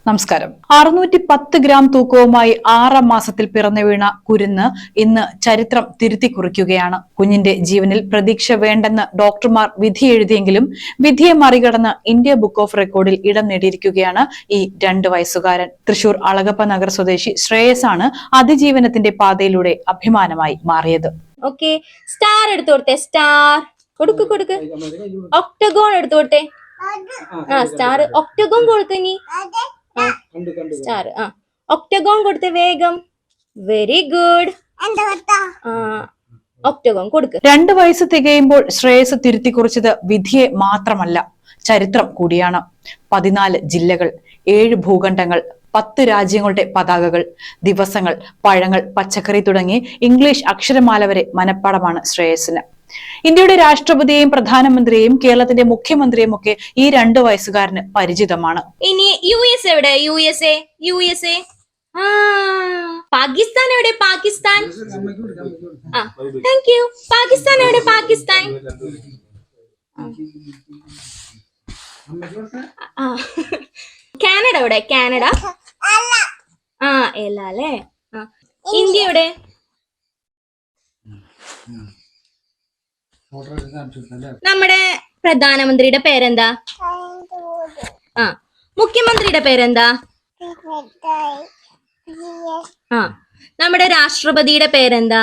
നമസ്കാരം. 610 ഗ്രാം തൂക്കവുമായി 6 മാസത്തിൽ പിറന്നു വീണ കുരുന്ന് ഇന്ന് ചരിത്രം തിരുത്തി കുറിക്കുകയാണ്. കുഞ്ഞിന്റെ ജീവനിൽ പ്രതീക്ഷ വേണ്ടെന്ന് ഡോക്ടർമാർ വിധിയെഴുതിയെങ്കിലും വിധിയെ മറികടന്ന് ഇന്ത്യ ബുക്ക് ഓഫ് റെക്കോർഡിൽ ഇടം നേടിയിരിക്കുകയാണ് ഈ 2 വയസ്സുകാരൻ. തൃശൂർ അളഗപ്പ നഗർ സ്വദേശി ശ്രേയസാണ് അതിജീവനത്തിന്റെ പാതയിലൂടെ അഭിമാനമായി മാറിയത്. ഓക്കെ, സ്റ്റാർ എടുത്തു കൊടുത്തേ. സ്റ്റാർ കൊടുക്ക്. ഒക്ടഗോൺ എടുത്തു കൊടുത്തേ. സ്റ്റാർ ഒക്ടഗോൺ കൊടുത്തു. സ്റ്റാർ ഒക്ടഗോൺ കൊടുത്തേ വേഗം. Very good. ഒക്ടഗോൺ കൊടുക്ക്. 2 വയസ്സ് തികയുമ്പോൾ ശ്രേയസ് തിരുത്തി കുറിച്ചത് വിധിയെ മാത്രമല്ല, ചരിത്രം കൂടിയാണ്. 14 ജില്ലകൾ, 7 ഭൂഖണ്ഡങ്ങൾ, 10 രാജ്യങ്ങളുടെ പതാകകൾ, ദിവസങ്ങൾ, പഴങ്ങൾ, പച്ചക്കറി തുടങ്ങി ഇംഗ്ലീഷ് അക്ഷരമാല വരെ മനപ്പാടമാണ് ശ്രേയസിന്. ഇന്ത്യയുടെ രാഷ്ട്രപതിയെയും പ്രധാനമന്ത്രിയെയും കേരളത്തിന്റെ മുഖ്യമന്ത്രിയും ഒക്കെ ഈ 2 വയസ്സുകാരന് പരിചിതമാണ്. ഇനി US എവിടെ? USA. പാകിസ്ഥാൻ എവിടെ? പാകിസ്ഥാൻ. Thank you. പാകിസ്ഥാൻ എവിടെ? പാകിസ്ഥാൻ. കാനഡ എവിടെ? കാനഡ. എല്ല അല്ലേ. ഇന്ത്യ എവിടെ? നമ്മുടെ പ്രധാനമന്ത്രിയുടെ പേരെന്താ? മുഖ്യമന്ത്രിയുടെ പേരെന്താ? നമ്മുടെ രാഷ്ട്രപതിയുടെ പേരെന്താ?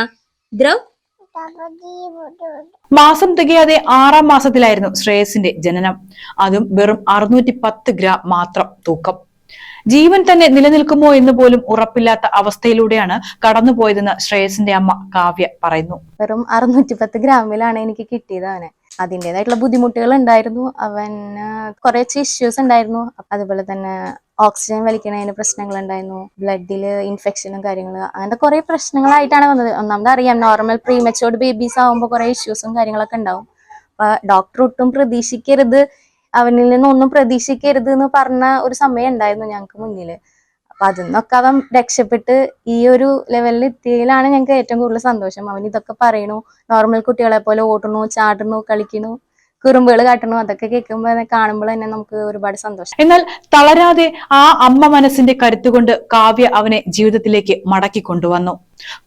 മാസം തികയാതെ 6 മാസത്തിലായിരുന്നു ശ്രേയസിന്റെ ജനനം. അതും വെറും 610 ഗ്രാം മാത്രം തൂക്കം. ജീവൻ തന്നെ നിലനിൽക്കുമോ എന്ന് പോലും ഉറപ്പില്ലാത്ത അവസ്ഥയിലൂടെയാണ് കടന്നുപോയതെന്ന് ശ്രേയസിന്റെ അമ്മ കാവ്യ പറയുന്നു. വെറും 610 ഗ്രാമിലാണ് എനിക്ക് കിട്ടിയത്. അവന് അതിൻ്റെതായിട്ടുള്ള ബുദ്ധിമുട്ടുകൾ ഉണ്ടായിരുന്നു. അവന് കുറച്ച് ഇഷ്യൂസ് ഉണ്ടായിരുന്നു. അതുപോലെ തന്നെ ഓക്സിജൻ വലിക്കണതിന് പ്രശ്നങ്ങൾ ഉണ്ടായിരുന്നു. ബ്ലഡില് ഇൻഫെക്ഷനും കാര്യങ്ങളും, അങ്ങനത്തെ കുറെ പ്രശ്നങ്ങളായിട്ടാണ് വന്നത്. ഒന്നാമത് അറിയാം, നോർമൽ പ്രീമച്യൂർഡ് ബേബീസ് ആവുമ്പോൾ കുറെ ഇഷ്യൂസും കാര്യങ്ങളൊക്കെ ഉണ്ടാവും. അപ്പൊ ഡോക്ടർ ഒട്ടും പ്രതീക്ഷിക്കരുത്, അവനിൽ നിന്നൊന്നും പ്രതീക്ഷിക്കരുത് എന്ന് പറഞ്ഞ ഒരു സമയം ഉണ്ടായിരുന്നു ഞങ്ങൾക്ക് മുന്നില്. അപ്പൊ അതിന്നൊക്കെ അവൻ രക്ഷപ്പെട്ട് ഈ ഒരു ലെവലിൽ എത്തിയതിലാണ് ഞങ്ങൾക്ക് ഏറ്റവും കൂടുതൽ സന്തോഷം. അവൻ ഇതൊക്കെ പറയണു, നോർമൽ കുട്ടികളെ പോലെ ഓടണു, ചാടണു, കളിക്കണു, കുറുമ്പുകൾ കാട്ടണു, അതൊക്കെ കേൾക്കുമ്പോൾ കാണുമ്പോൾ തന്നെ നമുക്ക് ഒരുപാട് സന്തോഷം. എന്നാൽ തളരാതെ ആ അമ്മ മനസ്സിന്റെ കരുത്തുകൊണ്ട് കാവ്യ അവനെ ജീവിതത്തിലേക്ക് മടക്കി കൊണ്ടുവന്നു.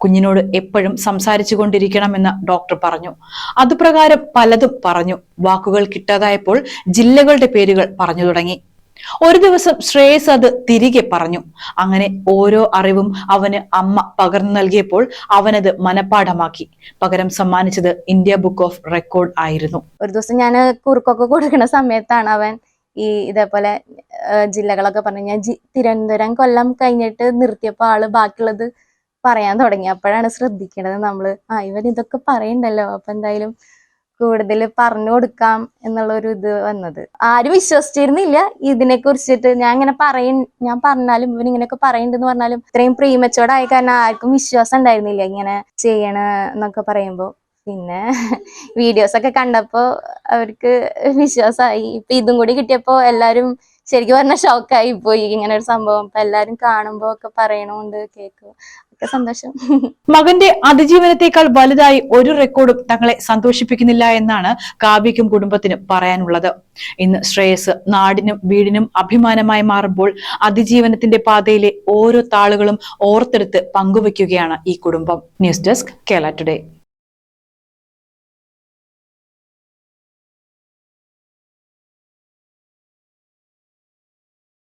കുഞ്ഞിനോട് എപ്പോഴും സംസാരിച്ചു കൊണ്ടിരിക്കണമെന്ന് ഡോക്ടർ പറഞ്ഞു. അതുപ്രകാരം പലതും പറഞ്ഞു. വാക്കുകൾ കിട്ടാതായപ്പോൾ ജില്ലകളുടെ പേരുകൾ പറഞ്ഞു തുടങ്ങി. ഒരു ദിവസം ശ്രേയസ് അത് തിരികെ പറഞ്ഞു. അങ്ങനെ ഓരോ അറിവും അവന് അമ്മ പകർന്നു നൽകിയപ്പോൾ അവനത് മനപ്പാഠമാക്കി. പകരം സമ്മാനിച്ചത് ഇന്ത്യ ബുക്ക് ഓഫ് റെക്കോർഡ് ആയിരുന്നു. ഒരു ദിവസം ഞാൻ കുറുക്കൊക്കെ കൊടുക്കുന്ന സമയത്താണ് അവൻ ഇതേപോലെ ജില്ലകളൊക്കെ പറഞ്ഞു. ഞാൻ തിരുവനന്തപുരം, കൊല്ലം കഴിഞ്ഞിട്ട് നിർത്തിയപ്പോൾ ആള് ബാക്കിയുള്ളത് പറയാൻ തുടങ്ങി. അപ്പോഴാണ് ശ്രദ്ധിക്കേണ്ടത് നമ്മള്, ഇവൻ ഇതൊക്കെ പറയണ്ടല്ലോ, അപ്പൊ എന്തായാലും കൂടുതൽ പറഞ്ഞു കൊടുക്കാം എന്നുള്ളൊരു ഇത് വന്നത്. ആരും വിശ്വസിച്ചിരുന്നില്ല ഇതിനെ കുറിച്ചിട്ട്. ഞാൻ പറഞ്ഞാലും ഇവൻ ഇങ്ങനെയൊക്കെ പറയുന്നുണ്ടെന്ന് പറഞ്ഞാലും ഇത്രയും പ്രീമച്ചോർഡ് ആയ കാരണം ആർക്കും വിശ്വാസം ഉണ്ടായിരുന്നില്ല ഇങ്ങനെ ചെയ്യണ എന്നൊക്കെ പറയുമ്പോ. പിന്നെ വീഡിയോസ് ഒക്കെ കണ്ടപ്പോ അവർക്ക് വിശ്വാസമായി. ഇപ്പൊ ഇതും കൂടി കിട്ടിയപ്പോ എല്ലാരും ശരിക്കും പറഞ്ഞാൽ ഷോക്കായി പോയി. ഇങ്ങനെ ഒരു സംഭവം ഇപ്പൊ എല്ലാരും കാണുമ്പോ ഒക്കെ പറയണോണ്ട് കേൾക്കും, ഒക്കെ സന്തോഷം. മകന്റെ അതിജീവനത്തെക്കാൾ വലുതായി ഒരു റെക്കോർഡും തങ്ങളെ സന്തോഷിപ്പിക്കുന്നില്ല എന്നാണ് കാവ്യക്കും കുടുംബത്തിനും പറയാനുള്ളത്. ഇന്ന് ശ്രേയസ് നാടിനും വീടിനും അഭിമാനമായി മാറുമ്പോൾ അതിജീവനത്തിന്റെ പാതയിലെ ഓരോ താളുകളും ഓർത്തെടുത്ത് പങ്കുവയ്ക്കുകയാണ് ഈ കുടുംബം. News desk Kerala today.